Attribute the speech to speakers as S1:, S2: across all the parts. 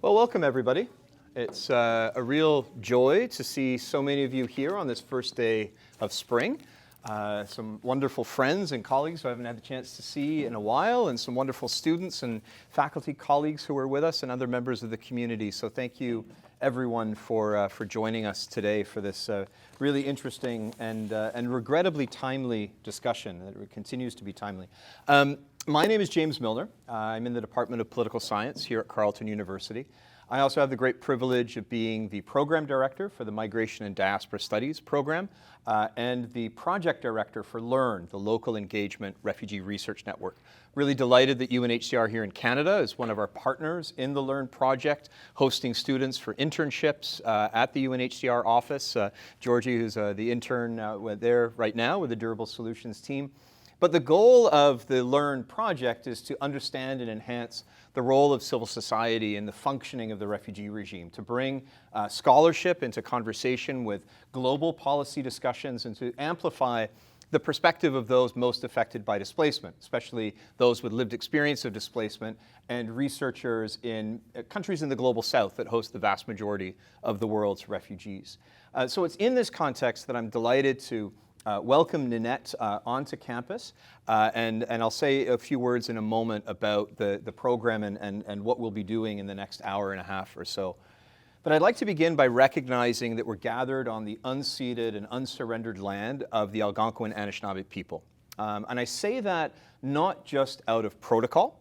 S1: Well, welcome everybody. It's a real joy to see so many of you here on this first day of spring. Some wonderful friends and colleagues who I haven't had the chance to see in a while, and some wonderful students and faculty colleagues who are with us, and other members of the community. So thank you everyone for joining us today for this really interesting and regrettably timely discussion. It continues to be timely. My name is James Milner. I'm in the Department of Political Science here at Carleton University. I also have the great privilege of being the program director for the Migration and Diaspora Studies program and the project director for LERRN, the Local Engagement Refugee Research Network. Really delighted that UNHCR here in Canada is one of our partners in the LERRN project, hosting students for internships at the UNHCR office. Georgie, who's the intern there right now with the Durable Solutions team. But the goal of the LERRN project is to understand and enhance the role of civil society in the functioning of the refugee regime, to bring scholarship into conversation with global policy discussions and to amplify the perspective of those most affected by displacement, especially those with lived experience of displacement and researchers in countries in the global south that host the vast majority of the world's refugees. So it's in this context that I'm delighted to welcome Ninette onto campus, and I'll say a few words in a moment about the program and what we'll be doing in the next hour and a half or so. But I'd like to begin by recognizing that we're gathered on the unceded and unsurrendered land of the Algonquin Anishinaabe people. And I say that not just out of protocol,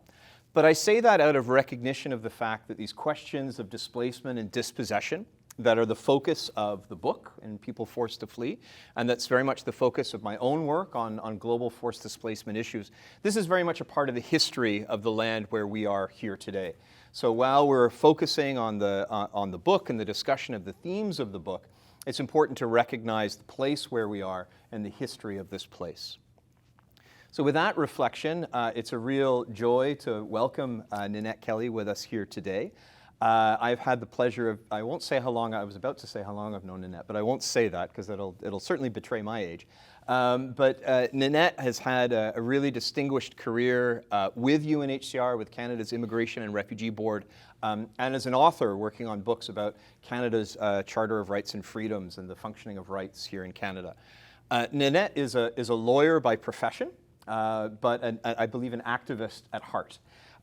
S1: but I say that out of recognition of the fact that these questions of displacement and dispossession that are the focus of the book and People Forced to Flee, and that's very much the focus of my own work on global forced displacement issues. This is very much a part of the history of the land where we are here today. So while we're focusing on the book and the discussion of the themes of the book, it's important to recognize the place where we are and the history of this place. So with that reflection, it's a real joy to welcome Ninette Kelley with us here today. I've had the pleasure of, I won't say how long, I was about to say how long I've known Ninette, but I won't say that because it'll certainly betray my age. But Ninette has had a really distinguished career with UNHCR, with Canada's Immigration and Refugee Board, and as an author working on books about Canada's Charter of Rights and Freedoms and the functioning of rights here in Canada. Ninette is a lawyer by profession, but I believe an activist at heart.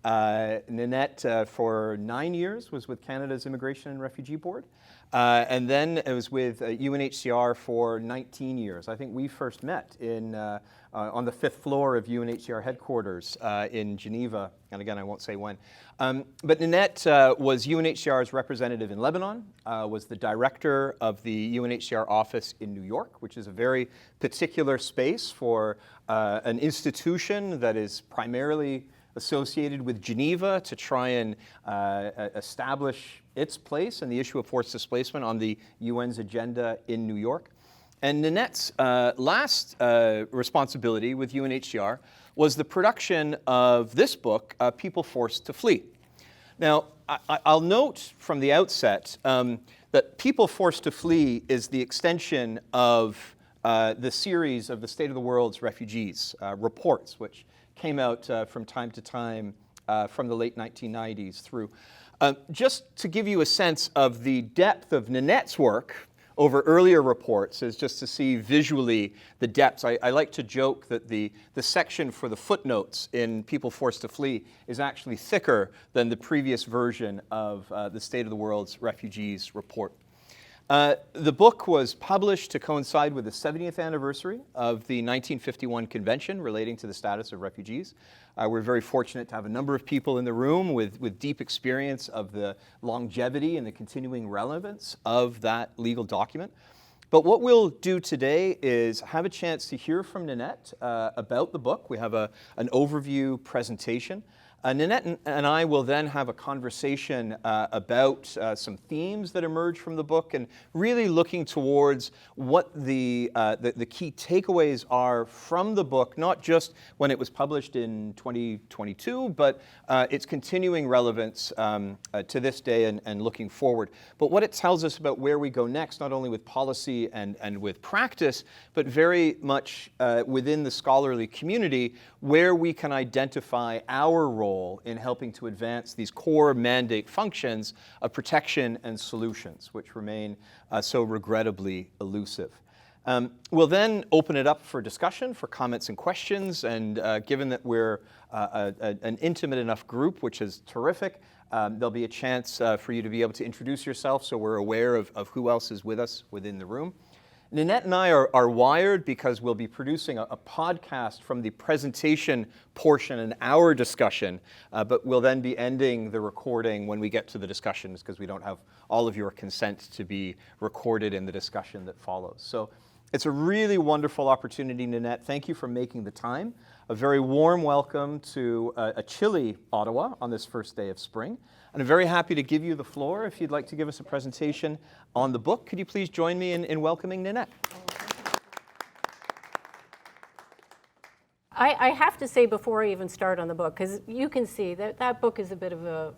S1: Ninette, for 9 years, was with Canada's Immigration and Refugee Board, and then it was with UNHCR for 19 years. I think we first met on the 5th floor of UNHCR headquarters in Geneva, and again, I won't say when. But Ninette was UNHCR's representative in Lebanon, was the director of the UNHCR office in New York, which is a very particular space for an institution that is primarily associated with Geneva to try and establish its place and the issue of forced displacement on the UN's agenda in New York. And Ninette's last responsibility with UNHCR was the production of this book, People Forced to Flee. Now, I'll note from the outset that People Forced to Flee is the extension of the series of the State of the World's Refugees reports, which came out from time to time from the late 1990s through. Just to give you a sense of the depth of Ninette's work over earlier reports is just to see visually the depths. I like to joke that the section for the footnotes in People Forced to Flee is actually thicker than the previous version of the State of the World's Refugees report. The book was published to coincide with the 70th anniversary of the 1951 Convention relating to the status of refugees. We're very fortunate to have a number of people in the room with deep experience of the longevity and the continuing relevance of that legal document. But what we'll do today is have a chance to hear from Ninette about the book. We have an overview presentation. Ninette and I will then have a conversation about some themes that emerge from the book and really looking towards what the key takeaways are from the book, not just when it was published in 2022, but its continuing relevance to this day and looking forward. But what it tells us about where we go next, not only with policy and with practice, but very much within the scholarly community, where we can identify our role role in helping to advance these core mandate functions of protection and solutions, which remain so regrettably elusive. We'll then open it up for discussion, for comments and questions, and given that we're an intimate enough group, which is terrific, there'll be a chance for you to be able to introduce yourself so we're aware of who else is with us within the room. Ninette and I are wired because we'll be producing a podcast from the presentation portion and our discussion, but we'll then be ending the recording when we get to the discussions because we don't have all of your consent to be recorded in the discussion that follows. So it's a really wonderful opportunity, Ninette. Thank you for making the time. A very warm welcome to a chilly Ottawa on this first day of spring. And I'm very happy to give you the floor if you'd like to give us a presentation on the book. Could you please join me in welcoming Ninette?
S2: I have to say before I even start on the book, because you can see that that book is a bit of a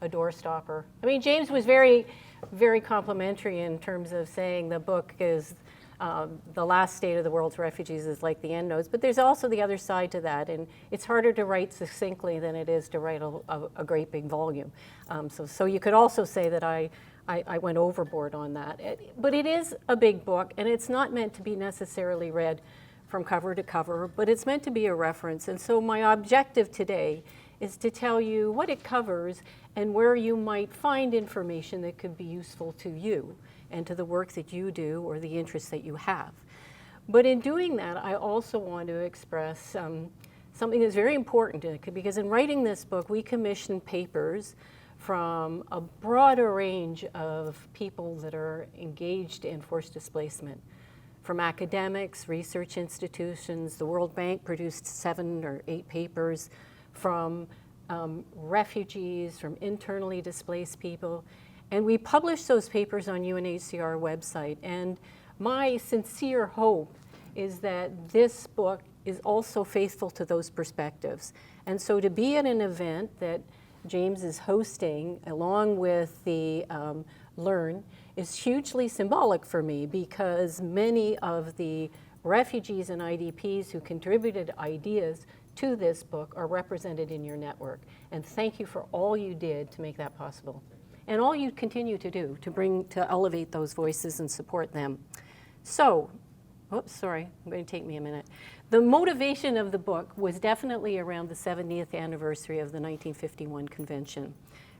S2: doorstopper. I mean, James was very, very complimentary in terms of saying the book is the last state of the world's refugees is like the end notes, but there's also the other side to that, and it's harder to write succinctly than it is to write a great big volume. So you could also say that I went overboard on that. But it is a big book, and it's not meant to be necessarily read from cover to cover, but it's meant to be a reference. And so my objective today is to tell you what it covers and where you might find information that could be useful to you and to the work that you do or the interests that you have. But in doing that, I also want to express something that's very important, because in writing this book, we commissioned papers from a broader range of people that are engaged in forced displacement. From academics, research institutions, the World Bank produced 7 or 8 papers, from refugees, from internally displaced people. And we published those papers on UNHCR website. And my sincere hope is that this book is also faithful to those perspectives. And so to be at an event that James is hosting along with the LERRN is hugely symbolic for me, because many of the refugees and IDPs who contributed ideas to this book are represented in your network. And thank you for all you did to make that possible. And all you continue to do to elevate those voices and support them. So, oops, sorry, I'm going to take me a minute. The motivation of the book was definitely around the 70th anniversary of the 1951 Convention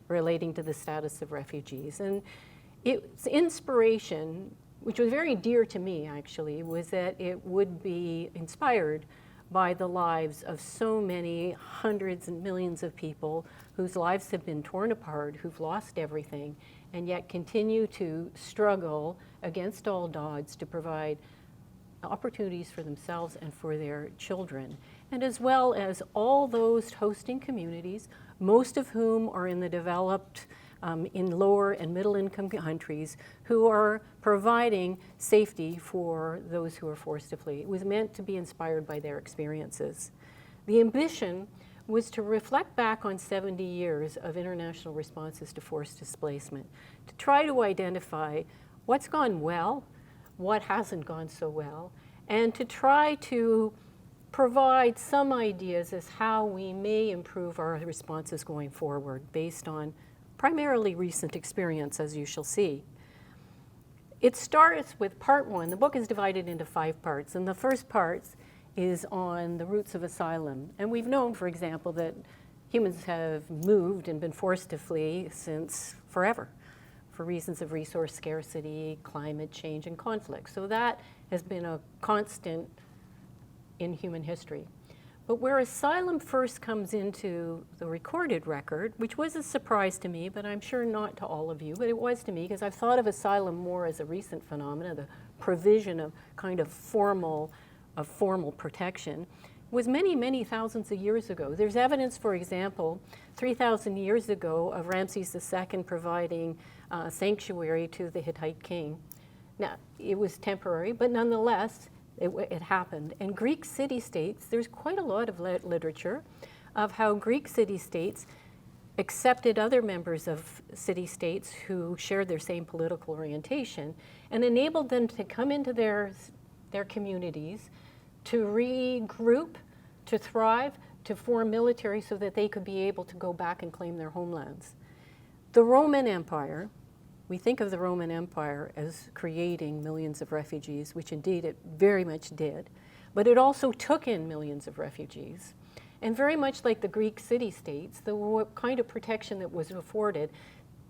S2: relating to the status of refugees. And its inspiration, which was very dear to me actually, was that it would be inspired by the lives of so many hundreds and millions of people whose lives have been torn apart, who've lost everything, and yet continue to struggle against all odds to provide opportunities for themselves and for their children, and as well as all those hosting communities, most of whom are in the developed, in lower and middle income countries, who are providing safety for those who are forced to flee. It was meant to be inspired by their experiences. The ambition was to reflect back on 70 years of international responses to forced displacement, to try to identify what's gone well, what hasn't gone so well, and to try to provide some ideas as how we may improve our responses going forward based on primarily recent experience, as you shall see. It starts with part 1. The book is divided into 5 parts, and the first part is on the roots of asylum. And we've known, for example, that humans have moved and been forced to flee since forever, for reasons of resource scarcity, climate change, and conflict. So that has been a constant in human history. But where asylum first comes into the recorded record, which was a surprise to me, but I'm sure not to all of you, but it was to me, because I've thought of asylum more as a recent phenomenon, the provision of kind of formal protection, was many, many thousands of years ago. There's evidence, for example, 3,000 years ago of Ramses II providing sanctuary to the Hittite king. Now, it was temporary, but nonetheless, it happened. And Greek city-states, there's quite a lot of literature of how Greek city-states accepted other members of city-states who shared their same political orientation and enabled them to come into their communities, to regroup, to thrive, to form military so that they could be able to go back and claim their homelands. The Roman Empire, we think of the Roman Empire as creating millions of refugees, which indeed it very much did, but it also took in millions of refugees. And very much like the Greek city-states, the kind of protection that was afforded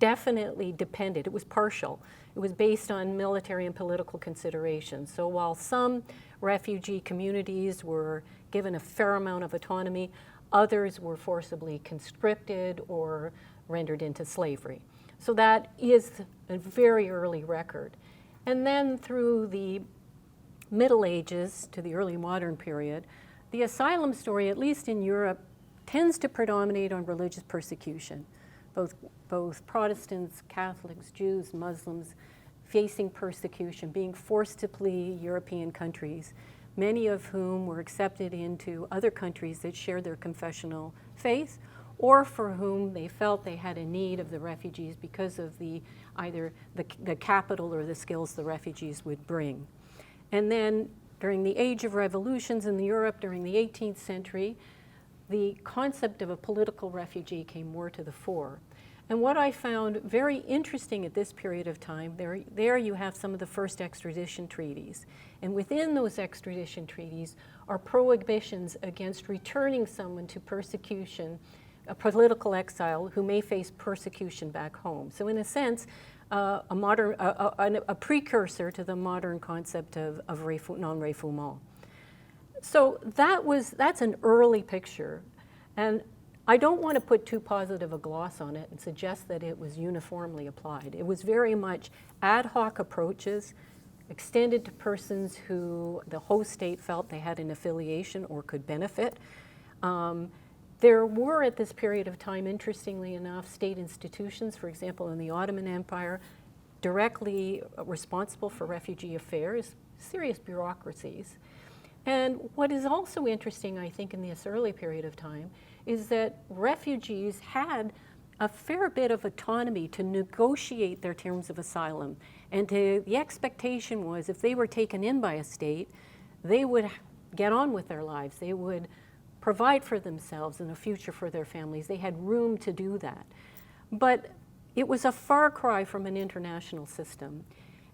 S2: definitely depended. It was partial. It was based on military and political considerations. So while some refugee communities were given a fair amount of autonomy, others were forcibly conscripted or rendered into slavery. So that is a very early record. And then through the Middle Ages to the early modern period, the asylum story, at least in Europe, tends to predominate on religious persecution. Both Protestants, Catholics, Jews, Muslims facing persecution, being forced to flee European countries, many of whom were accepted into other countries that shared their confessional faith, or for whom they felt they had a need of the refugees because of either the capital or the skills the refugees would bring. And then during the Age of Revolutions in Europe during the 18th century, the concept of a political refugee came more to the fore. And what I found very interesting at this period of time, there you have some of the first extradition treaties. And within those extradition treaties are prohibitions against returning someone to persecution, a political exile who may face persecution back home. So in a sense, a precursor to the modern concept of non-refoulement. So that's an early picture. And I don't want to put too positive a gloss on it and suggest that it was uniformly applied. It was very much ad hoc approaches extended to persons who the host state felt they had an affiliation or could benefit. There were at this period of time, interestingly enough, state institutions, for example, in the Ottoman Empire, directly responsible for refugee affairs, serious bureaucracies. And what is also interesting, I think, in this early period of time is that refugees had a fair bit of autonomy to negotiate their terms of asylum. And the expectation was if they were taken in by a state, they would get on with their lives. They would provide for themselves and a future for their families. They had room to do that. But it was a far cry from an international system.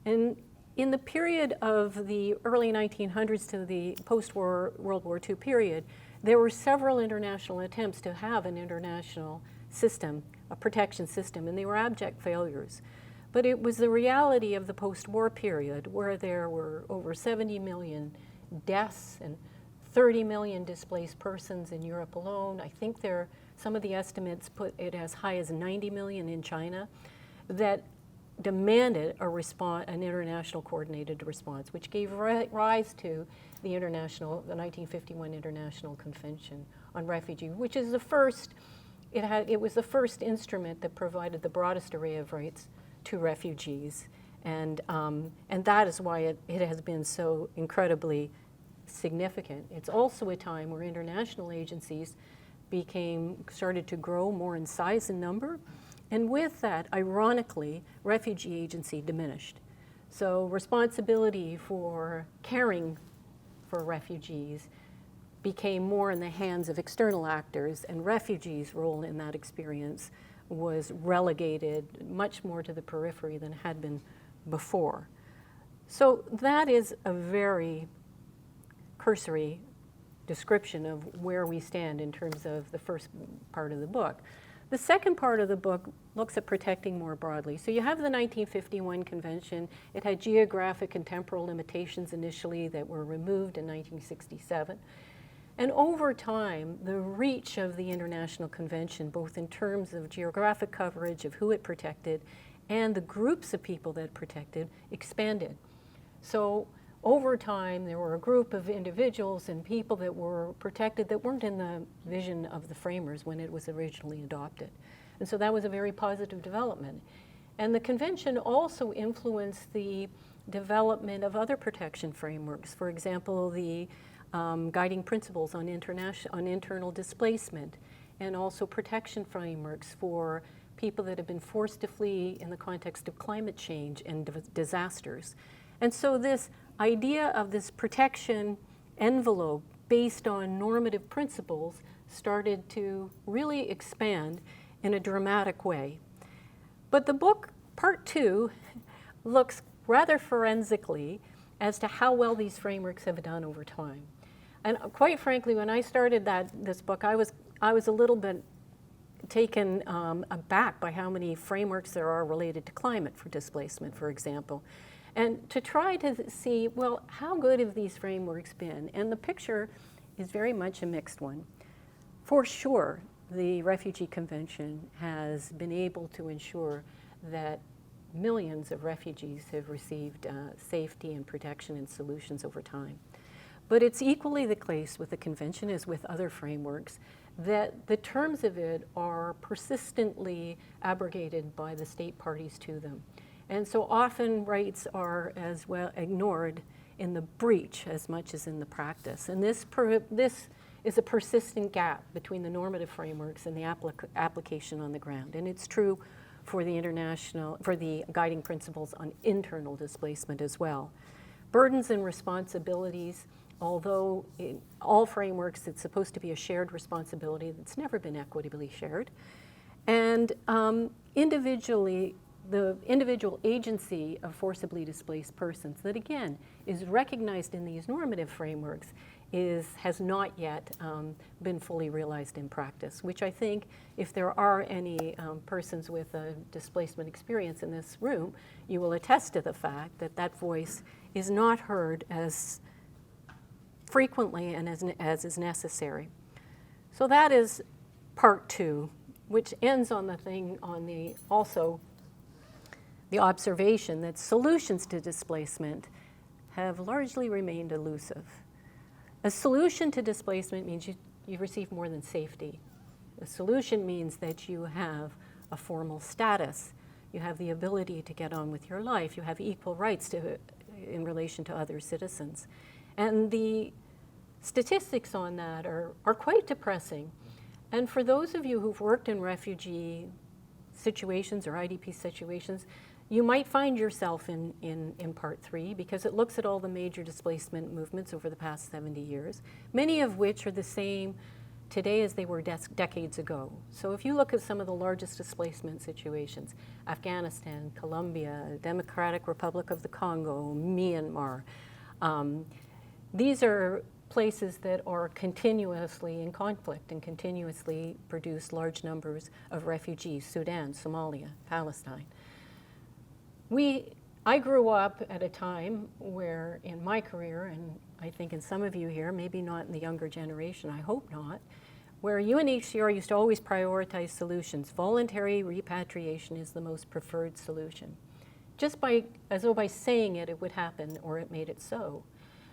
S2: And in the period of the early 1900s to the post-war World War II period, there were several international attempts to have an international system, a protection system, and they were abject failures. But it was the reality of the post-war period where there were over 70 million deaths and 30 million displaced persons in Europe alone. I think some of the estimates put it as high as 90 million in China, that demanded an international coordinated response, which gave rise to the 1951 International Convention on Refugee, which is the first, it was the first instrument that provided the broadest array of rights to refugees. And that is why it has been so incredibly significant. It's also a time where international agencies started to grow more in size and number. And with that, ironically, refugee agency diminished. So responsibility for caring for refugees became more in the hands of external actors, and refugees' role in that experience was relegated much more to the periphery than had been before. So that is a very cursory description of where we stand in terms of the first part of the book. The second part of the book looks at protecting more broadly. So you have the 1951 convention. It had geographic and temporal limitations initially that were removed in 1967. And over time, the reach of the international convention, both in terms of geographic coverage of who it protected and the groups of people that it protected, expanded. So over time, there were a group of individuals and people that were protected that weren't in the vision of the framers when it was originally adopted. And so that was a very positive development. And the convention also influenced the development of other protection frameworks. For example, the guiding principles on internal displacement, and also protection frameworks for people that have been forced to flee in the context of climate change and disasters. And so this idea of this protection envelope based on normative principles started to really expand in a dramatic way. But the book, part 2, looks rather forensically as to how well these frameworks have done over time. And quite frankly, when I started this book, I was a little bit taken aback by how many frameworks there are related to climate for displacement, for example. And to try to see, well, how good have these frameworks been? And the picture is very much a mixed one. For sure, the Refugee Convention has been able to ensure that millions of refugees have received safety and protection and solutions over time. But it's equally the case with the Convention as with other frameworks that the terms of it are persistently abrogated by the state parties to them. And so often rights are as well ignored in the breach as much as in the practice. And this is a persistent gap between the normative frameworks and the application on the ground. And it's true for the guiding principles on internal displacement as well. Burdens and responsibilities, although in all frameworks it's supposed to be a shared responsibility that's never been equitably shared. And individually, the individual agency of forcibly displaced persons that again is recognized in these normative frameworks has not yet been fully realized in practice, which I think if there are any persons with a displacement experience in this room, you will attest to the fact that that voice is not heard as frequently and as is necessary. So that is part 2, which ends on also the observation that solutions to displacement have largely remained elusive. A solution to displacement means you receive more than safety. A solution means that you have a formal status. You have the ability to get on with your life. You have equal rights in relation to other citizens. And the statistics on that are quite depressing. And for those of you who've worked in refugee situations or IDP situations, you might find yourself in part 3 because it looks at all the major displacement movements over the past 70 years, many of which are the same today as they were decades ago. So if you look at some of the largest displacement situations, Afghanistan, Colombia, Democratic Republic of the Congo, Myanmar, these are places that are continuously in conflict and continuously produce large numbers of refugees, Sudan, Somalia, Palestine. I grew up at a time where in my career, and I think in some of you here, maybe not in the younger generation, I hope not, where UNHCR used to always prioritize solutions. Voluntary repatriation is the most preferred solution. As though by saying it would happen or it made it so.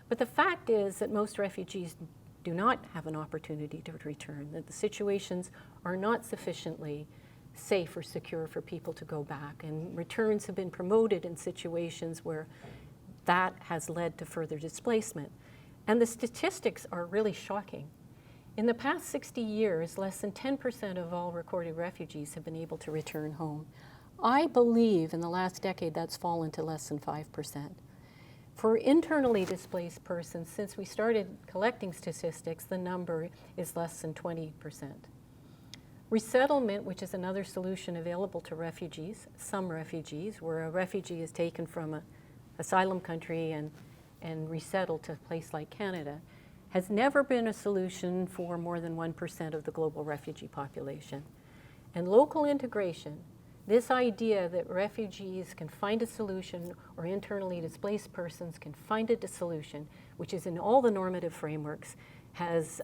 S2: But the fact is that most refugees do not have an opportunity to return, that the situations are not sufficiently safe or secure for people to go back. And returns have been promoted in situations where that has led to further displacement. And the statistics are really shocking. In the past 60 years, less than 10% of all recorded refugees have been able to return home. I believe in the last decade that's fallen to less than 5%. For internally displaced persons, since we started collecting statistics, the number is less than 20%. Resettlement, which is another solution available to refugees, some refugees, where a refugee is taken from an asylum country and resettled to a place like Canada, has never been a solution for more than 1% of the global refugee population. And local integration, this idea that refugees can find a solution or internally displaced persons can find a solution, which is in all the normative frameworks, has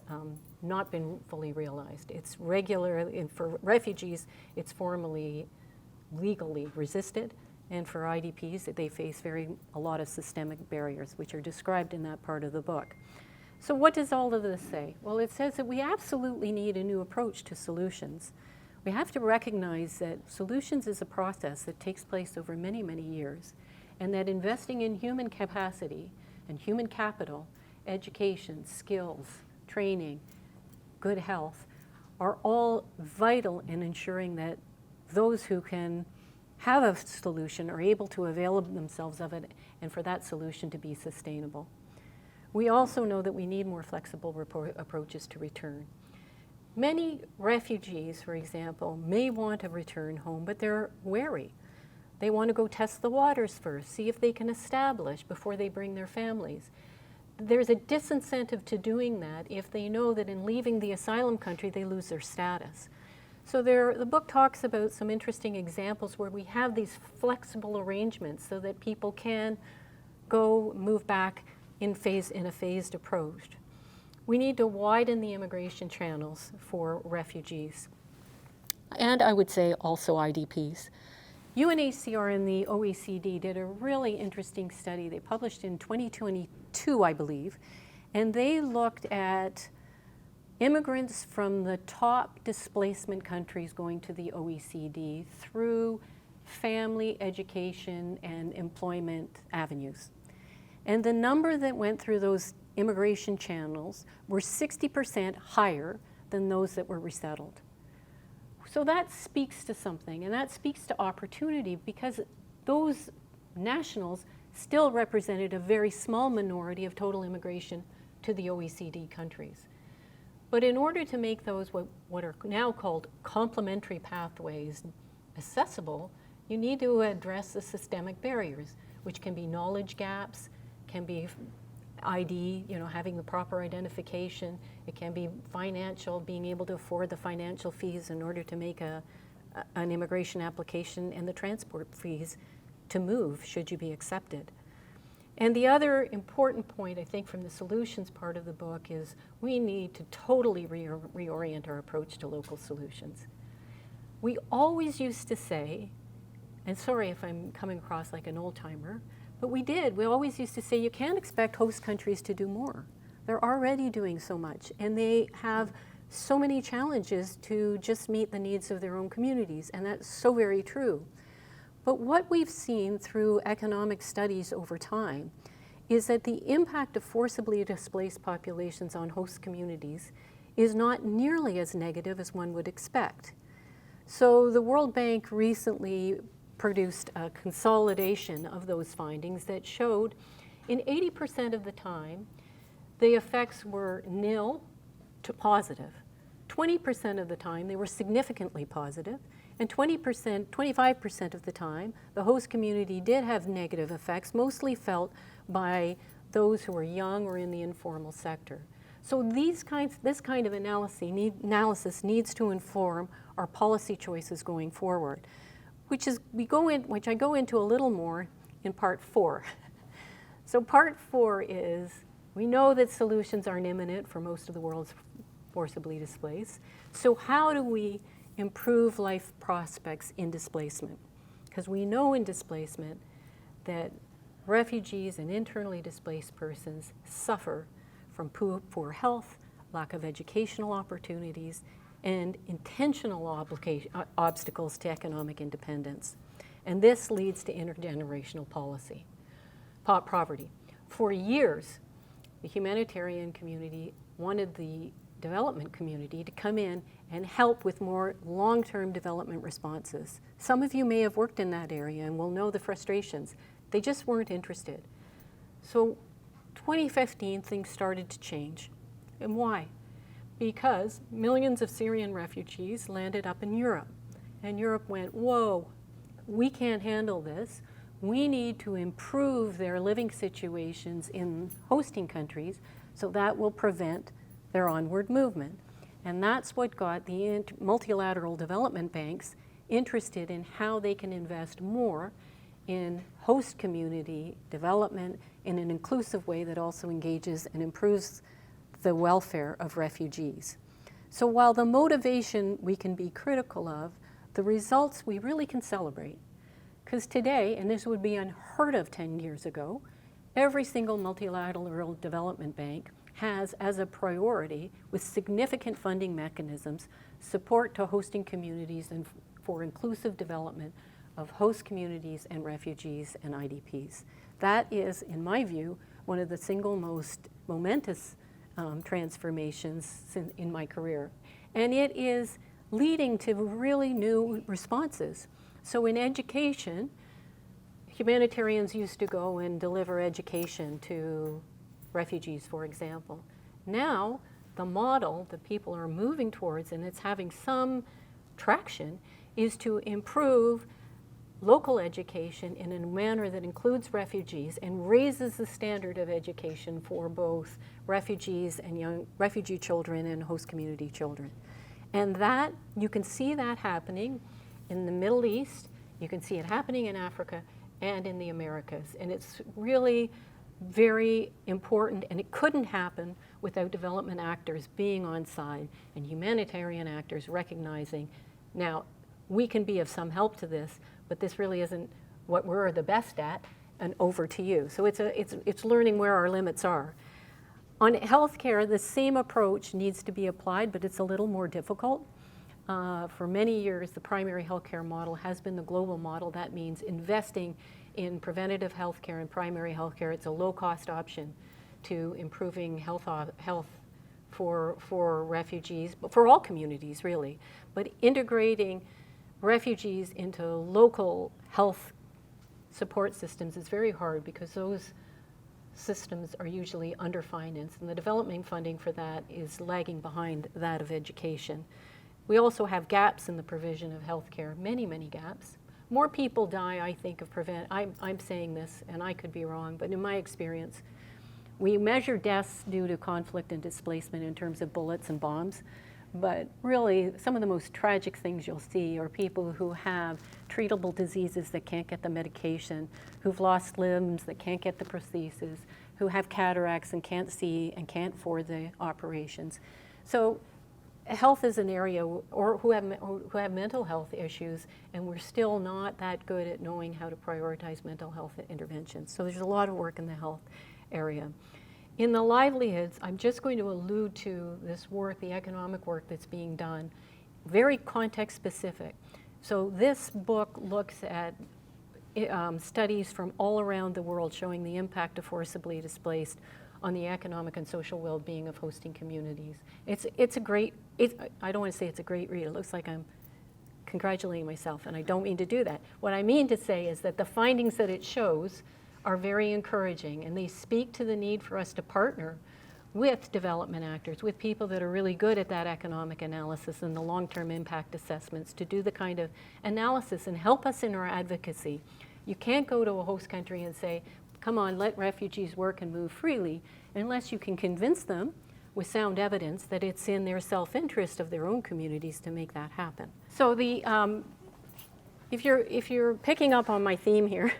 S2: not been fully realized. It's for refugees, it's formally, legally resisted, and for IDPs, they face a lot of systemic barriers, which are described in that part of the book. So what does all of this say? Well, it says that we absolutely need a new approach to solutions. We have to recognize that solutions is a process that takes place over many, many years, and that investing in human capacity and human capital, education, skills, training, good health, are all vital in ensuring that those who can have a solution are able to avail themselves of it and for that solution to be sustainable. We also know that we need more flexible approaches to return. Many refugees, for example, may want to return home, but they're wary. They want to go test the waters first, see if they can establish before they bring their families. There's a disincentive to doing that if they know that in leaving the asylum country they lose their status. So the book talks about some interesting examples where we have these flexible arrangements so that people can go move back in a phased approach. We need to widen the immigration channels for refugees. And I would say also IDPs. UNHCR and the OECD did a really interesting study. They published in 2022, I believe, and they looked at immigrants from the top displacement countries going to the OECD through family, education, and employment avenues. And the number that went through those immigration channels were 60% higher than those that were resettled. So that speaks to something, and that speaks to opportunity, because those nationals still represented a very small minority of total immigration to the OECD countries. But in order to make those what are now called complementary pathways accessible, you need to address the systemic barriers, which can be knowledge gaps, can be ID, having the proper identification. It can be financial, being able to afford the financial fees in order to make an immigration application, and the transport fees to move should you be accepted. And the other important point, I think, from the solutions part of the book is we need to totally reorient our approach to local solutions. We always used to say, and sorry if I'm coming across like an old-timer, but we always used to say you can't expect host countries to do more. They're already doing so much, and they have so many challenges to just meet the needs of their own communities, and that's so very true. But what we've seen through economic studies over time is that the impact of forcibly displaced populations on host communities is not nearly as negative as one would expect. So the World Bank recently produced a consolidation of those findings that showed in 80% of the time, the effects were nil to positive. 20% of the time, they were significantly positive, and 25% of the time, the host community did have negative effects, mostly felt by those who were young or in the informal sector. So this kind of analysis needs to inform our policy choices going forward, which I go into a little more in part 4. So part 4 is, we know that solutions aren't imminent for most of the world's forcibly displaced. So how do we improve life prospects in displacement? Because we know in displacement that refugees and internally displaced persons suffer from poor health, lack of educational opportunities, and intentional obstacles to economic independence. And this leads to intergenerational poverty. For years, the humanitarian community wanted the development community to come in and help with more long-term development responses. Some of you may have worked in that area and will know the frustrations. They just weren't interested. So 2015, things started to change. And why? Because millions of Syrian refugees landed up in Europe. And Europe went, whoa, we can't handle this. We need to improve their living situations in hosting countries, so that will prevent their onward movement. And that's what got the multilateral development banks interested in how they can invest more in host community development in an inclusive way that also engages and improves the welfare of refugees. So while the motivation we can be critical of, the results we really can celebrate. Because today, and this would be unheard of 10 years ago, every single multilateral development bank has as a priority, with significant funding mechanisms, support to hosting communities and for inclusive development of host communities and refugees and IDPs. That is, in my view, one of the single most momentous transformations in my career. And it is leading to really new responses. So in education, humanitarians used to go and deliver education to refugees, for example. Now, the model that people are moving towards, and it's having some traction, is to improve local education in a manner that includes refugees and raises the standard of education for both refugees and young refugee children and host community children. And that, you can see that happening in the Middle East, you can see it happening in Africa and in the Americas. And it's really very important, and it couldn't happen without development actors being on side and humanitarian actors recognizing, now, we can be of some help to this, but this really isn't what we're the best at, and over to you. So it's learning where our limits are. On healthcare, the same approach needs to be applied, but it's a little more difficult. For many years, the primary healthcare model has been the global model. That means investing in preventative healthcare and primary healthcare. It's a low-cost option to improving health for refugees, but for all communities, really. But integrating refugees into local health support systems is very hard because those systems are usually underfinanced, and the development funding for that is lagging behind that of education. We also have gaps in the provision of healthcare, many, many gaps. More people die, I think, of I'm saying this, and I could be wrong, but in my experience, we measure deaths due to conflict and displacement in terms of bullets and bombs. But really, some of the most tragic things you'll see are people who have treatable diseases that can't get the medication, who've lost limbs that can't get the prosthesis, who have cataracts and can't see and can't afford the operations. So health is an area, or who have mental health issues, and we're still not that good at knowing how to prioritize mental health interventions. So there's a lot of work in the health area. In the livelihoods, I'm just going to allude to this work, the economic work that's being done, very context specific. So this book looks at studies from all around the world showing the impact of forcibly displaced on the economic and social well-being of hosting communities. It's a great, I don't want to say it's a great read. It looks like I'm congratulating myself, and I don't mean to do that. What I mean to say is that the findings that it shows are very encouraging, and they speak to the need for us to partner with development actors, with people that are really good at that economic analysis and the long-term impact assessments, to do the kind of analysis and help us in our advocacy. You can't go to a host country and say, come on, let refugees work and move freely, unless you can convince them with sound evidence that it's in their self-interest of their own communities to make that happen. So if you're picking up on my theme here,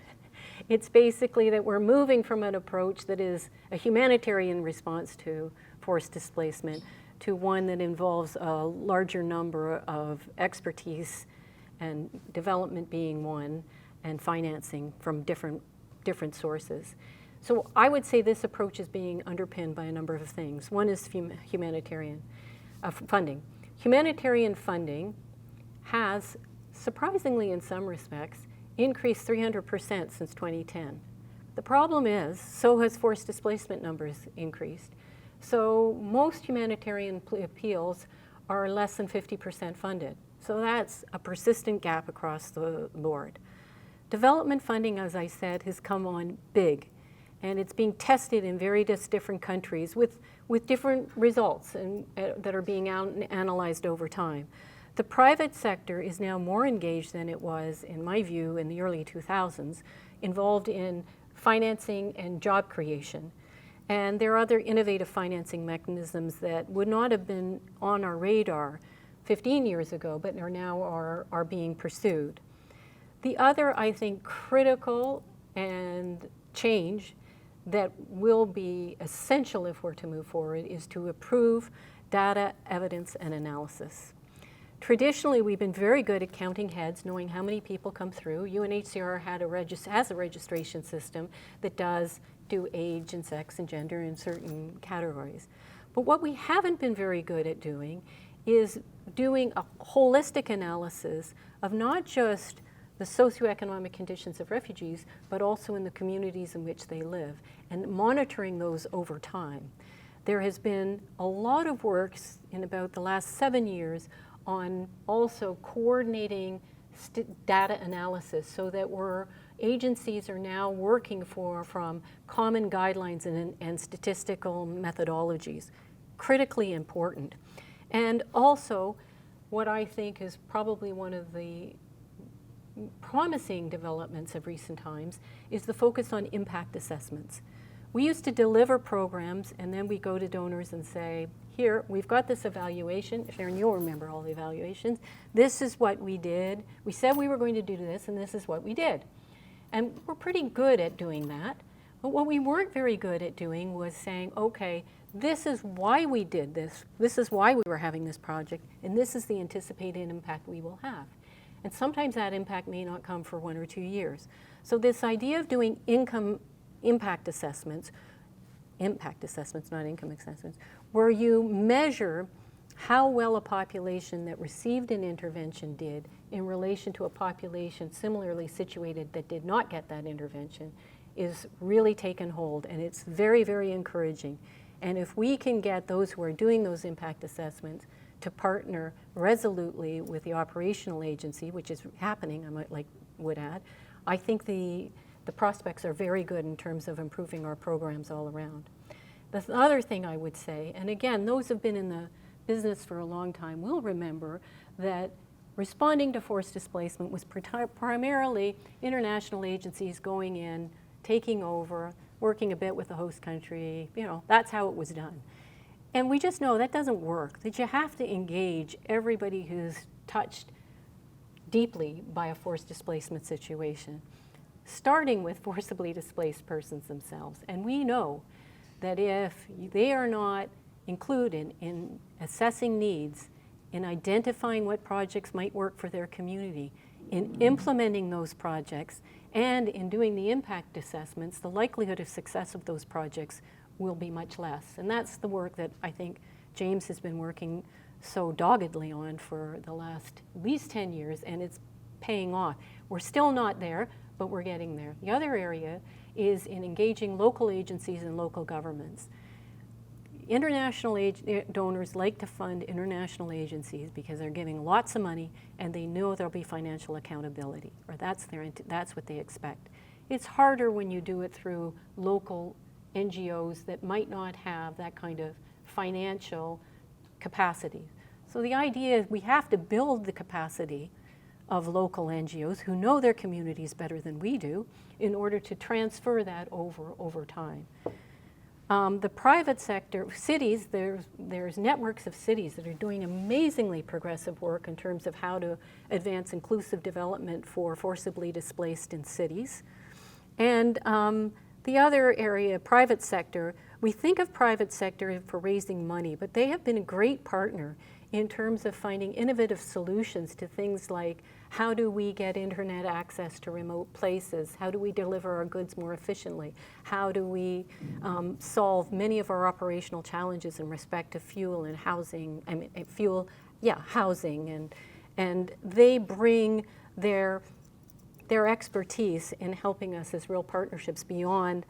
S2: it's basically that we're moving from an approach that is a humanitarian response to forced displacement to one that involves a larger number of expertise, and development being one, and financing from different sources. So I would say this approach is being underpinned by a number of things. One is humanitarian funding. Humanitarian funding has, surprisingly in some respects, increased 300% since 2010. The problem is, so has forced displacement numbers increased. So most humanitarian appeals are less than 50% funded. So that's a persistent gap across the board. Development funding, as I said, has come on big, and it's being tested in various different countries with different results and that are being analyzed over time. The private sector is now more engaged than it was, in my view, in the early 2000s, involved in financing and job creation. And there are other innovative financing mechanisms that would not have been on our radar 15 years ago, but are now being pursued. The other, I think, critical and change that will be essential if we're to move forward is to improve data, evidence, and analysis. Traditionally, we've been very good at counting heads, knowing how many people come through. UNHCR has a registration system that does do age and sex and gender in certain categories. But what we haven't been very good at doing is doing a holistic analysis of not just the socioeconomic conditions of refugees, but also in the communities in which they live, and monitoring those over time. There has been a lot of work in about the last 7 years on also coordinating data analysis, so that agencies are now working from common guidelines and statistical methodologies. critically important. And also, what I think is probably one of the promising developments of recent times is the focus on impact assessments. We used to deliver programs and then we go to donors and say, here, we've got this evaluation. Sharon, you'll remember all the evaluations. This is what we did. We said we were going to do this and this is what we did. And we're pretty good at doing that. But what we weren't very good at doing was saying, okay, this is why we did this. This is why we were having this project. And this is the anticipated impact we will have. And sometimes that impact may not come for 1 or 2 years. So this idea of doing impact assessments, not income assessments, where you measure how well a population that received an intervention did in relation to a population similarly situated that did not get that intervention, is really taken hold, and it's very, very encouraging. And if we can get those who are doing those impact assessments to partner resolutely with the operational agency, which is happening, would add, I think the prospects are very good in terms of improving our programs all around. The other thing I would say, and again, those who've been in the business for a long time will remember that responding to forced displacement was primarily international agencies going in, taking over, working a bit with the host country, that's how it was done. And we just know that doesn't work, that you have to engage everybody who's touched deeply by a forced displacement situation, starting with forcibly displaced persons themselves. And we know that if they are not included in assessing needs, in identifying what projects might work for their community, in implementing those projects, and in doing the impact assessments, the likelihood of success of those projects will be much less. And that's the work that I think James has been working so doggedly on for the last at least 10 years, and it's paying off. We're still not there, but we're getting there. The other area is in engaging local agencies and local governments. International donors like to fund international agencies because they're giving lots of money and they know there'll be financial accountability, or that's what they expect. It's harder when you do it through local NGOs that might not have that kind of financial capacity. So the idea is we have to build the capacity of local NGOs who know their communities better than we do in order to transfer that over time. The private sector, cities, there's networks of cities that are doing amazingly progressive work in terms of how to advance inclusive development for forcibly displaced in cities. And the other area, private sector, we think of private sector for raising money, but they have been a great partner in terms of finding innovative solutions to things like how do we get internet access to remote places? How do we deliver our goods more efficiently? How do we solve many of our operational challenges in respect to fuel and housing? Housing, and they bring their expertise in helping us as real partnerships beyond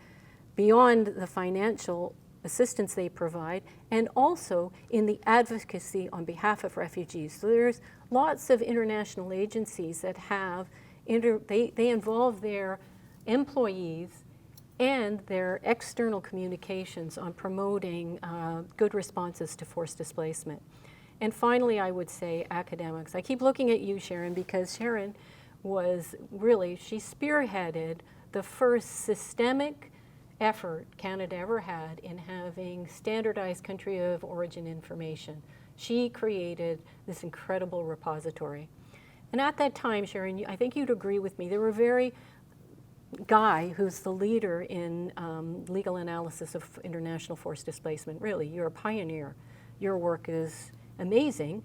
S2: the financial assistance they provide, and also in the advocacy on behalf of refugees. So there's lots of international agencies that have, they involve their employees and their external communications on promoting good responses to forced displacement. And finally, I would say academics. I keep looking at you, Sharon, because Sharon she spearheaded the first systemic effort Canada ever had in having standardized country of origin information. She created this incredible repository. And at that time, Sharon, I think you'd agree with me, there were Guy, who's the leader in legal analysis of international forced displacement, really, you're a pioneer. Your work is amazing.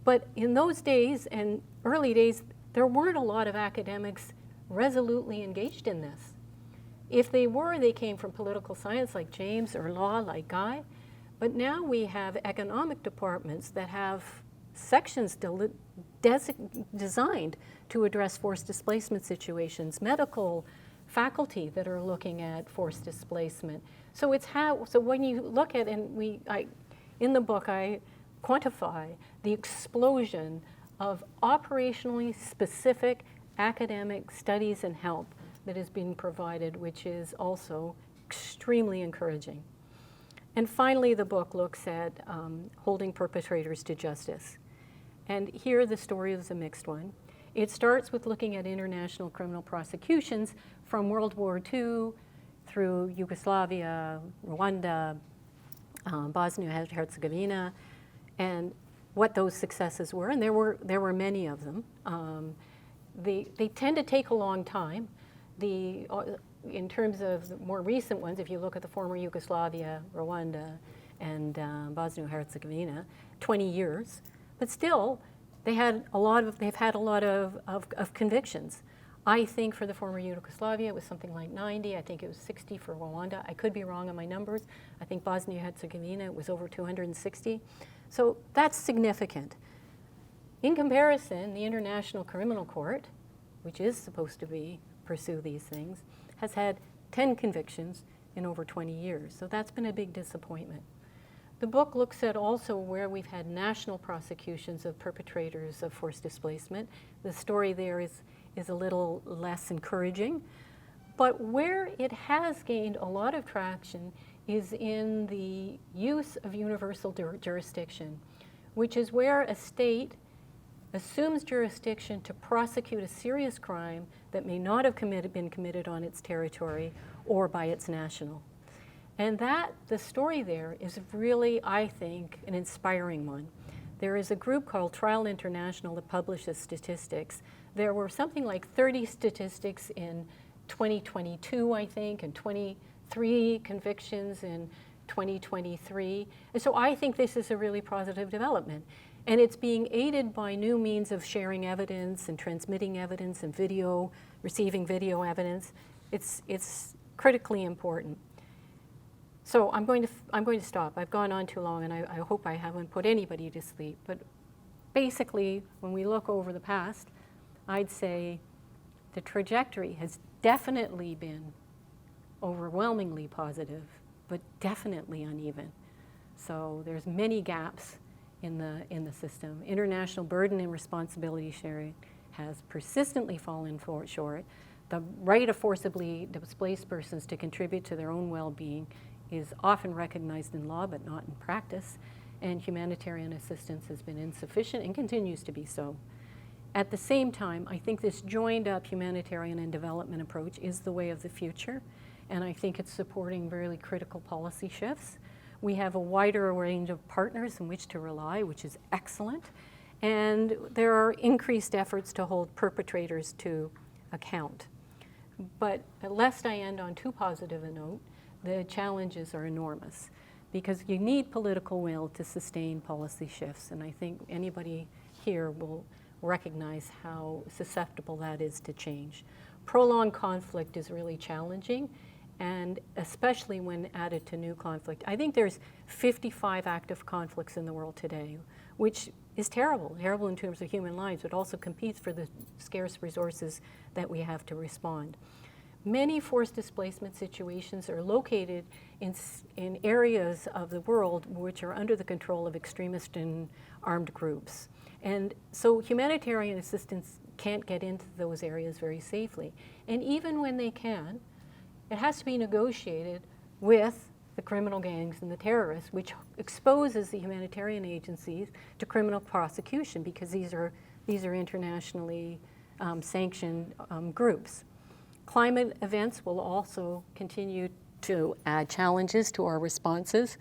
S2: But in those days and early days, there weren't a lot of academics resolutely engaged in this. If they were, they came from political science like James or law like Guy. But now we have economic departments that have sections designed to address forced displacement situations, medical faculty that are looking at forced displacement. So when you look at, in the book I quantify the explosion of operationally specific academic studies and help that is being provided, which is also extremely encouraging. And finally, the book looks at holding perpetrators to justice. And here the story is a mixed one. It starts with looking at international criminal prosecutions from World War II through Yugoslavia, Rwanda, Bosnia and Herzegovina, and what those successes were, and there were many of them. They tend to take a long time. In terms of the more recent ones, if you look at the former Yugoslavia, Rwanda, and Bosnia and Herzegovina, 20 years, but still, they've had a lot of convictions. I think for the former Yugoslavia, it was something like 90. I think it was 60 for Rwanda. I could be wrong on my numbers. I think Bosnia and Herzegovina, it was over 260. So that's significant. In comparison, the International Criminal Court, which is supposed to pursue these things, has had 10 convictions in over 20 years. So that's been a big disappointment. The book looks at also where we've had national prosecutions of perpetrators of forced displacement. The story there is a little less encouraging. But where it has gained a lot of traction is in the use of universal jurisdiction, which is where a state assumes jurisdiction to prosecute a serious crime that may not have been committed on its territory or by its national. And the story there is really, I think, an inspiring one. There is a group called Trial International that publishes statistics. There were something like 30 statistics in 2022, I think, and 23 convictions in 2023. And so I think this is a really positive development. And it's being aided by new means of sharing evidence and transmitting evidence and receiving video evidence. It's critically important. So I'm going to stop. I've gone on too long, and I hope I haven't put anybody to sleep. But basically, when we look over the past, I'd say the trajectory has definitely been overwhelmingly positive, but definitely uneven. So there's many gaps in the system. International burden and responsibility sharing has persistently fallen short. The right of forcibly displaced persons to contribute to their own well-being is often recognized in law, but not in practice, and humanitarian assistance has been insufficient and continues to be so. At the same time, I think this joined-up humanitarian and development approach is the way of the future, and I think it's supporting really critical policy shifts. We have a wider range of partners in which to rely, which is excellent, and there are increased efforts to hold perpetrators to account. But lest I end on too positive a note, the challenges are enormous because you need political will to sustain policy shifts, and I think anybody here will recognize how susceptible that is to change. Prolonged conflict is really challenging, and especially when added to new conflict. I think there's 55 active conflicts in the world today, which is terrible in terms of human lives, but also competes for the scarce resources that we have to respond. Many forced displacement situations are located in areas of the world which are under the control of extremist and armed groups. And so humanitarian assistance can't get into those areas very safely. And even when they can, it has to be negotiated with the criminal gangs and the terrorists, which exposes the humanitarian agencies to criminal prosecution because these are internationally sanctioned groups. Climate events will also continue to add challenges to our responses.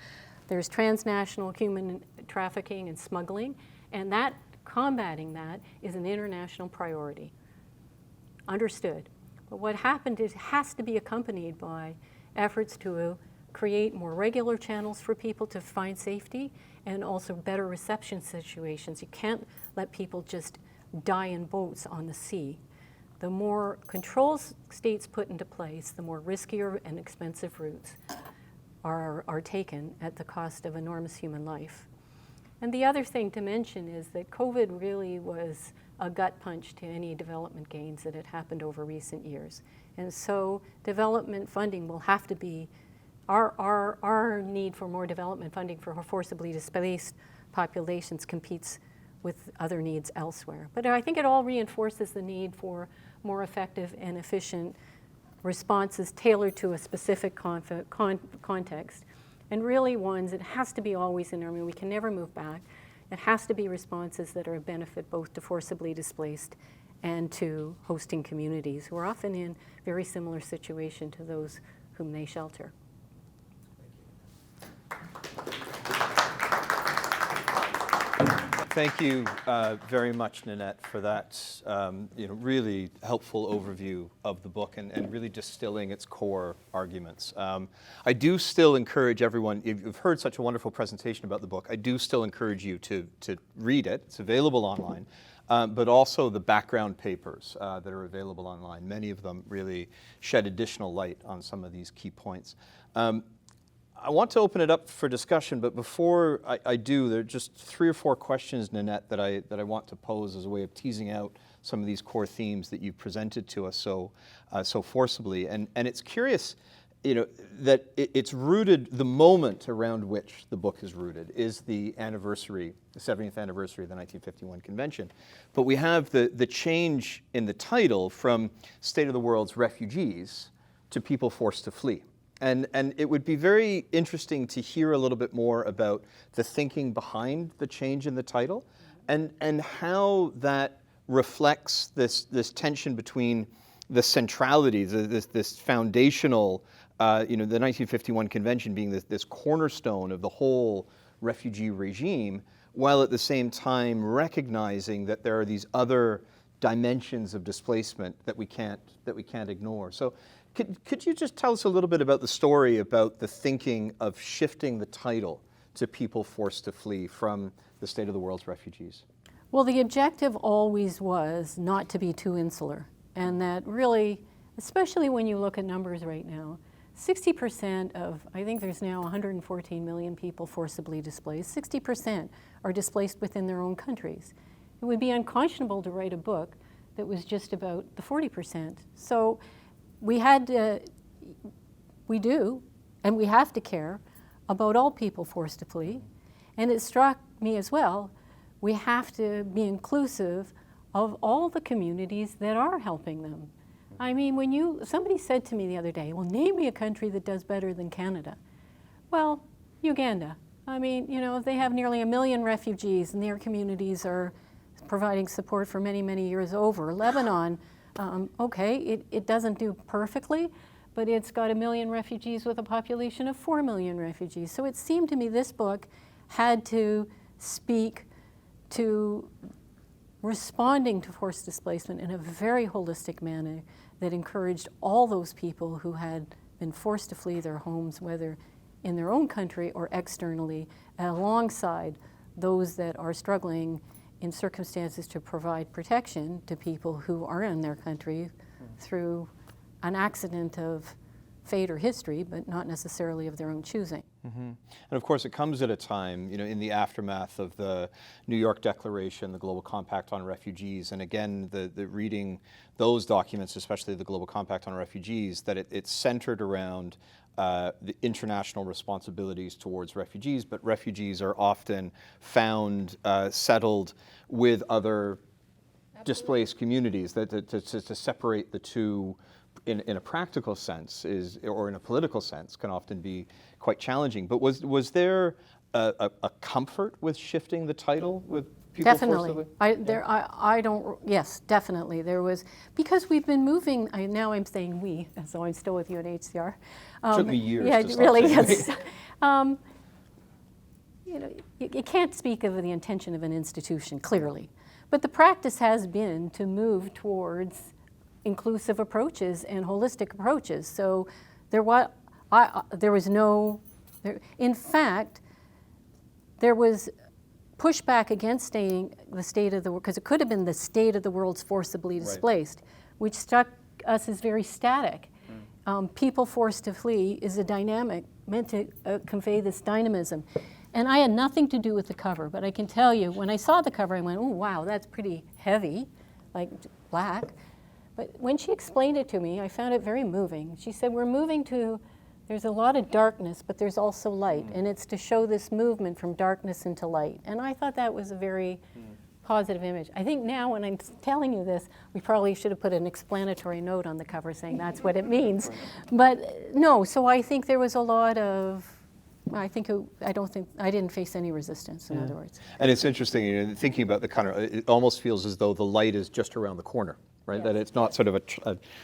S2: There's transnational human trafficking and smuggling, and combating that is an international priority. Understood. But what happened is it has to be accompanied by efforts to create more regular channels for people to find safety and also better reception situations. You can't let people just die in boats on the sea. The more controls states put into place, the more riskier and expensive routes are taken at the cost of enormous human life. And the other thing to mention is that COVID really was a gut punch to any development gains that had happened over recent years. And so development funding will have to be, our need for more development funding for forcibly displaced populations competes with other needs elsewhere. But I think it all reinforces the need for more effective and efficient responses tailored to a specific context. and really ones, it has to be always in Army. We can never move back. It has to be responses that are of benefit both to forcibly displaced and to hosting communities who are often in very similar situation to those whom they shelter.
S1: Thank you very much, Ninette, for that really helpful overview of the book and really distilling its core arguments. I do still encourage everyone, if you've heard such a wonderful presentation about the book, I do still encourage you to read it. It's available online, but also the background papers that are available online. Many of them really shed additional light on some of these key points. I want to open it up for discussion, but before I do, there are just 3 or 4 questions, Ninette, that I want to pose as a way of teasing out some of these core themes that you've presented to us so forcibly. And it's curious, that it's rooted, the moment around which the book is rooted is the 70th anniversary of the 1951 convention. But we have the change in the title from State of the World's Refugees to People Forced to Flee. And it would be very interesting to hear a little bit more about the thinking behind the change in the title and how that reflects this tension between the centrality, this foundational, the 1951 convention being this cornerstone of the whole refugee regime, while at the same time recognizing that there are these other dimensions of displacement that we can't ignore. So could you just tell us a little bit about the story about the thinking of shifting the title to People Forced to Flee from the State of the World's Refugees?
S2: Well, the objective always was not to be too insular, and that really, especially when you look at numbers right now, 60% of, I think there's now 114 million people forcibly displaced, 60% are displaced within their own countries. It would be unconscionable to write a book that was just about the 40%. So we do, and we have to care about all people forced to flee. And it struck me as well, we have to be inclusive of all the communities that are helping them. I mean, somebody said to me the other day, well, name me a country that does better than Canada. Well, Uganda. I mean, they have nearly 1 million refugees and their communities are providing support for many, many years over. Lebanon, okay, it doesn't do perfectly, but it's got 1 million refugees with a population of 4 million refugees. So it seemed to me this book had to speak to responding to forced displacement in a very holistic manner that encouraged all those people who had been forced to flee their homes, whether in their own country or externally, alongside those that are struggling in circumstances to provide protection to people who are in their country through an accident of fate or history, but not necessarily of their own choosing.
S1: Mm-hmm. And of course it comes at a time, in the aftermath of the New York Declaration, the Global Compact on Refugees, and again, the reading those documents, especially the Global Compact on Refugees, that it's centered around the international responsibilities towards refugees, but refugees are often found settled with other displaced communities. To separate the two in a practical sense or in a political sense can often be quite challenging. But was there a comfort with shifting the title with people?
S2: Definitely. Yes, definitely. There was, because we've been moving, now I'm saying we, so I'm still with UNHCR.
S1: Took me years
S2: yeah,
S1: to stop
S2: really,
S1: saying
S2: yes. You can't speak of the intention of an institution, clearly. But the practice has been to move towards inclusive approaches and holistic approaches. So in fact, there was pushback against staying the state of the world, because it could have been the state of the world's forcibly displaced, which struck us as very static. People forced to flee is a dynamic meant to convey this dynamism. And I had nothing to do with the cover, but I can tell you, when I saw the cover, I went, oh, wow, that's pretty heavy, like black. But when she explained it to me, I found it very moving. She said, we're moving to, there's a lot of darkness, but there's also light. And it's to show this movement from darkness into light. And I thought that was a very positive image. I think now when I'm telling you this, we probably should have put an explanatory note on the cover saying that's what it means. But no, so I think there was a lot of I didn't face any resistance, in other words.
S1: And it's interesting, thinking about it almost feels as though the light is just around the corner, right?
S2: Yes.
S1: That it's not sort of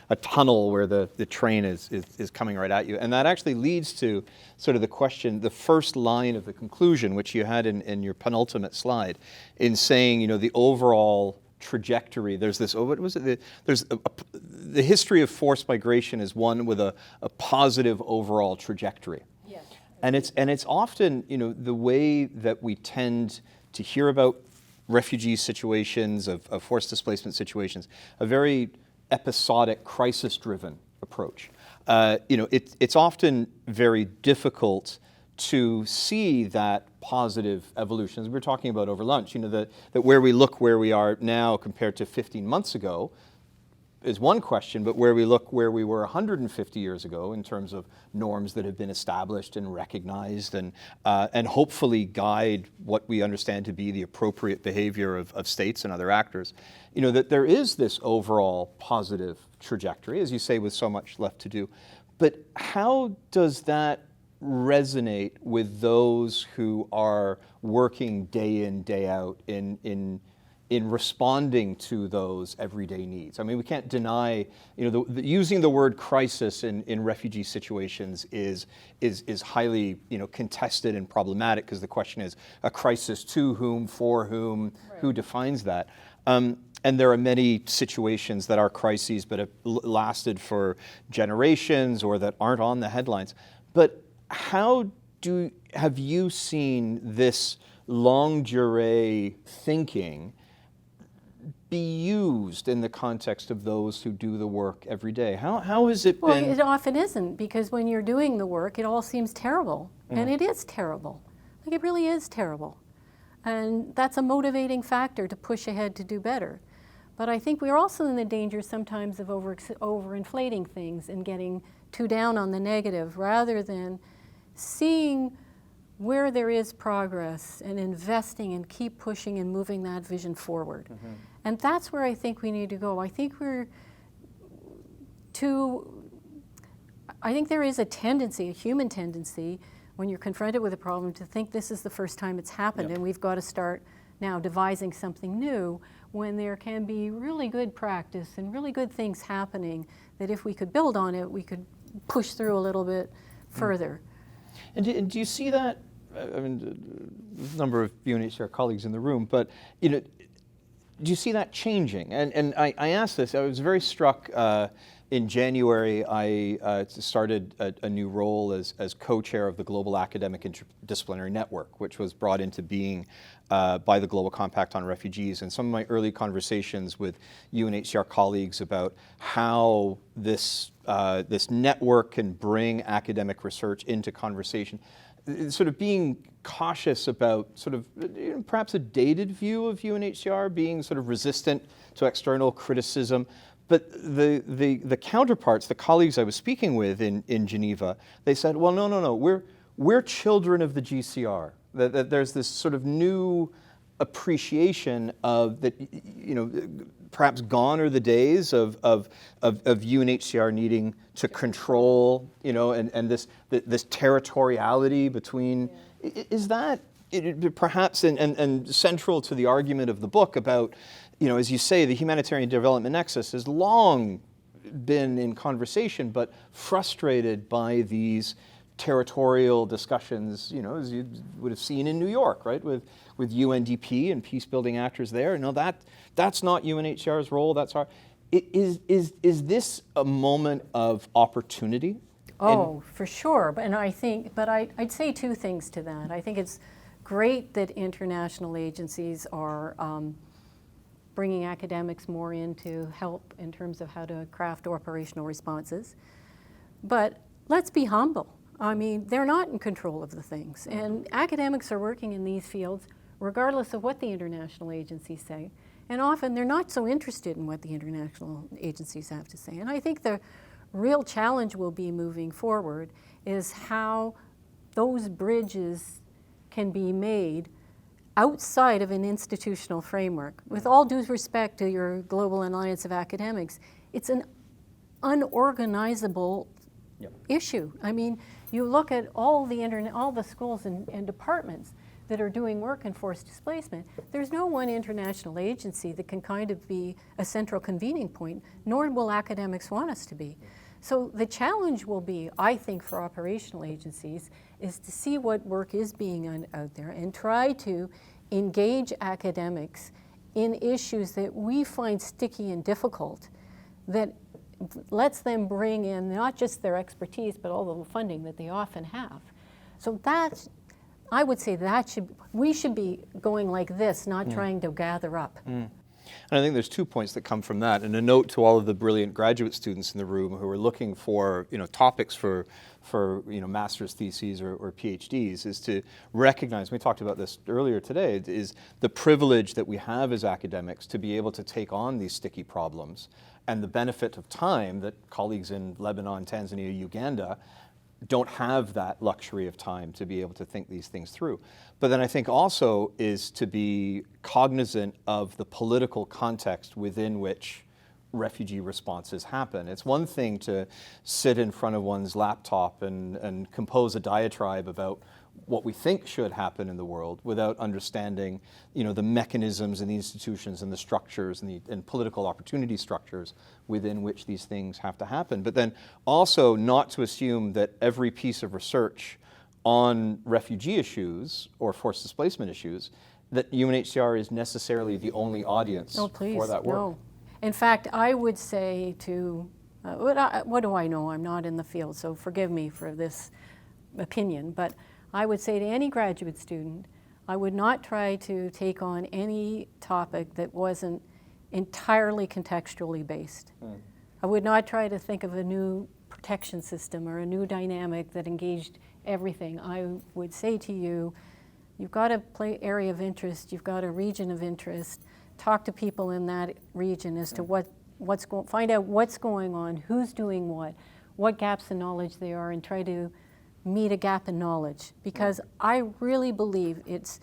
S1: a tunnel where the train is coming right at you. And that actually leads to sort of the question, the first line of the conclusion, which you had in your penultimate slide, in saying, the overall trajectory. There's this, what was it? The history of forced migration is one with a positive overall trajectory.
S2: Yes.
S1: And it's often, the way that we tend to hear about refugee situations, of forced displacement situations, a very episodic, crisis-driven approach. It's often very difficult to see that positive evolution. As we were talking about over lunch, that where we are now compared to 15 months ago is one question, but where we were 150 years ago in terms of norms that have been established and recognized and hopefully guide what we understand to be the appropriate behavior of states and other actors, that there is this overall positive trajectory, as you say, with so much left to do. But how does that resonate with those who are working day in, day out in responding to those everyday needs? I mean, we can't deny, using the word crisis in refugee situations is highly, contested and problematic, because the question is a crisis to whom, for whom, right. Who defines that? And there are many situations that are crises but have lasted for generations or that aren't on the headlines. But how have you seen this longue durée thinking be used in the context of those who do the work every day? How has it been?
S2: Well, it often isn't, because when you're doing the work, it all seems terrible. And it is terrible. Like, it really is terrible. And that's a motivating factor to push ahead to do better. But I think we're also in the danger sometimes of overinflating things and getting too down on the negative, rather than seeing where there is progress and investing and keep pushing and moving that vision forward. Mm-hmm. And that's where I think we need to go. I think there is a tendency, a human tendency, when you're confronted with a problem, to think this is the first time it's happened, yep. And we've got to start now devising something new, when there can be really good practice and really good things happening that if we could build on it, we could push through a little bit further.
S1: And do you see that? I mean, there's a number of UNHCR colleagues in the room, but do you see that changing? And I asked this. I was very struck. In January, I started a new role as co-chair of the Global Academic Interdisciplinary Network, which was brought into being by the Global Compact on Refugees. And some of my early conversations with UNHCR colleagues about how this network can bring academic research into conversation, sort of being cautious about sort of perhaps a dated view of UNHCR, being sort of resistant to external criticism. But the counterparts, the colleagues I was speaking with in Geneva, they said, well, no, we're children of the GCR. That there's this sort of new appreciation of that, perhaps gone are the days of UNHCR needing to control, and this territoriality between, is that perhaps and central to the argument of the book about, as you say, the humanitarian development nexus has long been in conversation, but frustrated by these territorial discussions, as you would have seen in New York, right, with UNDP and peace-building actors there. No, that's not UNHCR's role. That's our. Is this a moment of opportunity?
S2: Oh, for sure. I'd say two things to that. I think it's great that international agencies are bringing academics more in to help in terms of how to craft operational responses. But let's be humble. I mean, they're not in control of the things. And academics are working in these fields regardless of what the international agencies say. And often they're not so interested in what the international agencies have to say. And I think the real challenge will be moving forward is how those bridges can be made outside of an institutional framework. With all due respect to your Global Alliance of Academics, it's an unorganizable issue. I mean, you look at all the schools and departments that are doing work in forced displacement. There's no one international agency that can kind of be a central convening point, nor will academics want us to be. So the challenge will be, I think, for operational agencies, is to see what work is being out there and try to engage academics in issues that we find sticky and difficult, that lets them bring in not just their expertise, but all the funding that they often have. So that's, I would say we should be going like this, not trying to gather up.
S1: And I think there's 2 points that come from that, and a note to all of the brilliant graduate students in the room who are looking for topics for master's theses or PhDs, is to recognize, we talked about this earlier today, is the privilege that we have as academics to be able to take on these sticky problems, and the benefit of time that colleagues in Lebanon, Tanzania, Uganda don't have that luxury of time to be able to think these things through. But then I think also is to be cognizant of the political context within which refugee responses happen. It's one thing to sit in front of one's laptop and compose a diatribe about what we think should happen in the world without understanding, the mechanisms and the institutions and the structures and political opportunity structures within which these things have to happen. But then also not to assume that every piece of research on refugee issues or forced displacement issues, that UNHCR is necessarily the only audience for that work.
S2: No. In fact, I would say to, what do I know? I'm not in the field, so forgive me for this opinion, but I would say to any graduate student, I would not try to take on any topic that wasn't entirely contextually based. I would not try to think of a new protection system or a new dynamic that engaged everything. I would say to you, you've got a area of interest, you've got a region of interest, talk to people in that region as to find out what's going on, who's doing what gaps in knowledge there are, and try to meet a gap in knowledge, because I really believe it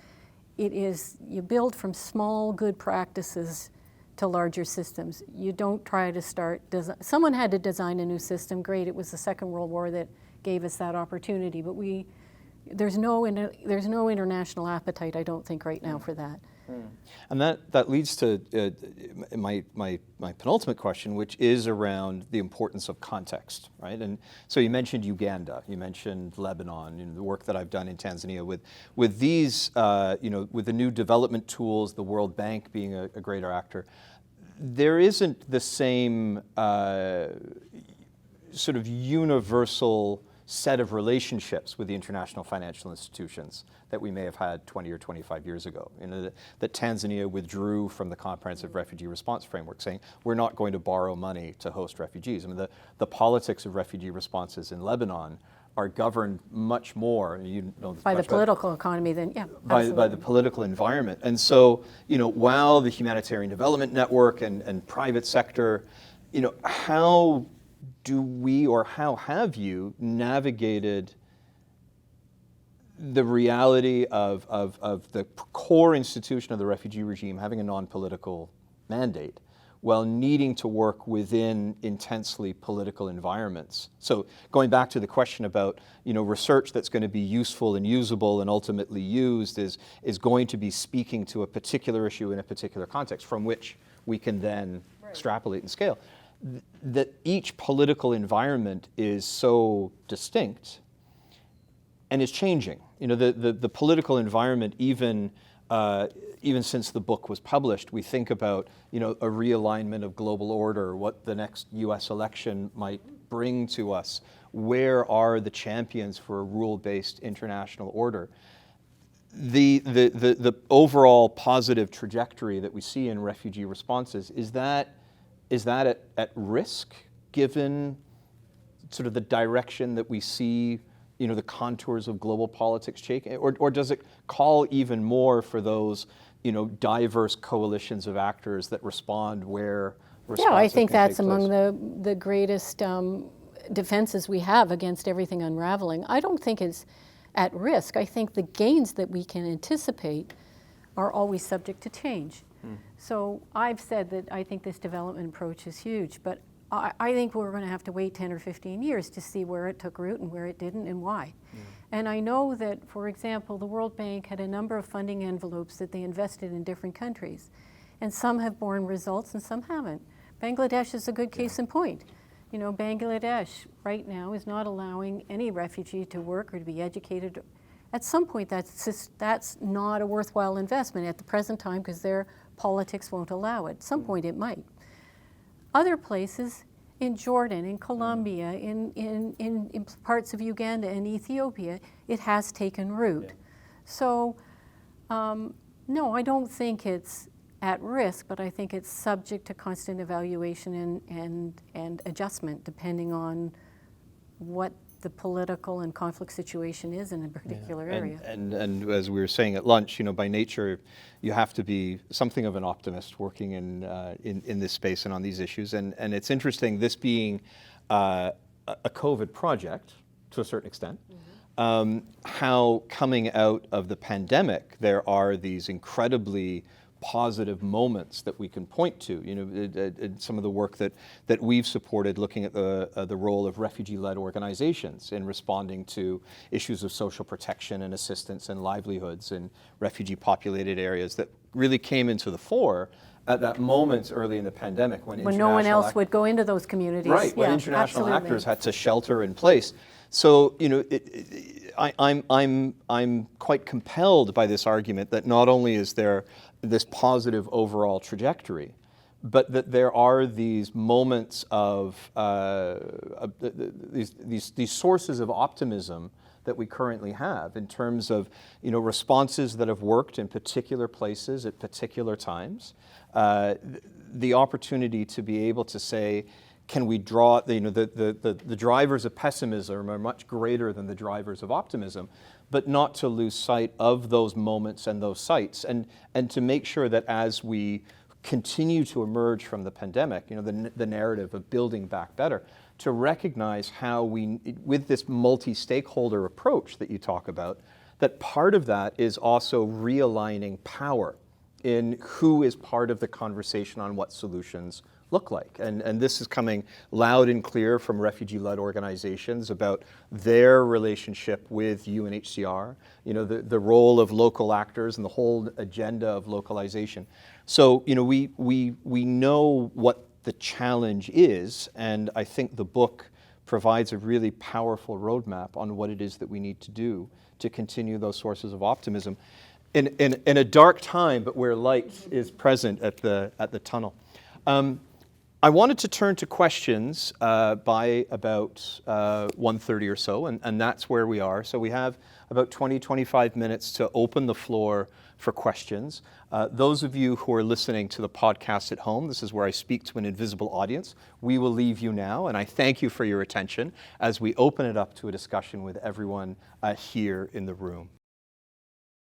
S2: is you build from small good practices to larger systems. You don't try to start someone had to design a new system. Great, it was the Second World War that gave us that opportunity, but there's no international appetite, I don't think, right now for that.
S1: And that leads to my penultimate question, which is around the importance of context, right? And so you mentioned Uganda, you mentioned Lebanon, the work that I've done in Tanzania with these, with the new development tools, the World Bank being a greater actor. There isn't the same sort of universal set of relationships with the international financial institutions that we may have had 20 or 25 years ago. That Tanzania withdrew from the Comprehensive Refugee Response Framework, saying we're not going to borrow money to host refugees. I mean, the politics of refugee responses in Lebanon are governed much more,
S2: by the political economy than,
S1: by the political environment. And so, while the Humanitarian Development Network and private sector, how do we, or how have you navigated the reality of the core institution of the refugee regime having a non-political mandate while needing to work within intensely political environments? So going back to the question about, research that's going to be useful and usable and ultimately used is going to be speaking to a particular issue in a particular context from which we can then extrapolate and scale. That each political environment is so distinct and is changing. The political environment, even since the book was published, we think about a realignment of global order, what the next U.S. election might bring to us. Where are the champions for a rule-based international order? The overall positive trajectory that we see in refugee responses, is that at risk, given sort of the direction that we see, the contours of global politics taking, or does it call even more for those, diverse coalitions of actors that respond where responses
S2: I think
S1: can
S2: that's
S1: take place?
S2: among the greatest defenses we have against everything unraveling. I don't think it's at risk. I think the gains that we can anticipate are always subject to change. So I've said that I think this development approach is huge, but I think we're going to have to wait 10 or 15 years to see where it took root and where it didn't and why. And I know that, for example, the World Bank had a number of funding envelopes that they invested in different countries. And some have borne results and some haven't. Bangladesh is a good case in point. You know, Bangladesh right now is not allowing any refugee to work or to be educated. At some point, that's not a worthwhile investment at the present time because their politics won't allow it. At some point, it might. Other places, in Jordan, in Colombia, in parts of Uganda and Ethiopia, it has taken root. Yeah. So, no, I don't think it's at risk, but I think it's subject to constant evaluation and adjustment depending on what the political and conflict situation is in a particular area.
S1: And as we were saying at lunch, you know, by nature, you have to be something of an optimist working in this space and on these issues. And it's interesting, this being a COVID project to a certain extent, how coming out of the pandemic, there are these incredibly positive moments that we can point to. You know, some of the work that we've supported looking at the role of refugee-led organizations in responding to issues of social protection and assistance and livelihoods in refugee-populated areas that really came into the fore at that moment early in the pandemic when
S2: no one else would go into those communities.
S1: Right, when international actors had to shelter in place. So, you know, I'm quite compelled by this argument that not only is there this positive overall trajectory, but that there are these moments of these sources of optimism that we currently have in terms of, you know, responses that have worked in particular places at particular times, the opportunity to be able to say, can we draw, you know, the drivers of pessimism are much greater than the drivers of optimism, but not to lose sight of those moments and those sites, and to make sure that as we continue to emerge from the pandemic, you know, the narrative of building back better, to recognize how we, with this multi-stakeholder approach that you talk about, that part of that is also realigning power in who is part of the conversation on what solutions look like. And this is coming loud and clear from refugee-led organizations about their relationship with UNHCR, you know, the role of local actors and the whole agenda of localization. So, you know, we know what the challenge is, and I think the book provides a really powerful roadmap on what it is that we need to do to continue those sources of optimism in a dark time, but where light is present at the tunnel. I wanted to turn to questions by about 1:30 or so, and that's where we are. So we have about 20-25 minutes to open the floor for questions. Those of you who are listening to the podcast at home, this is where I speak to an invisible audience. We will leave you now, and I thank you for your attention as we open it up to a discussion with everyone here in the room.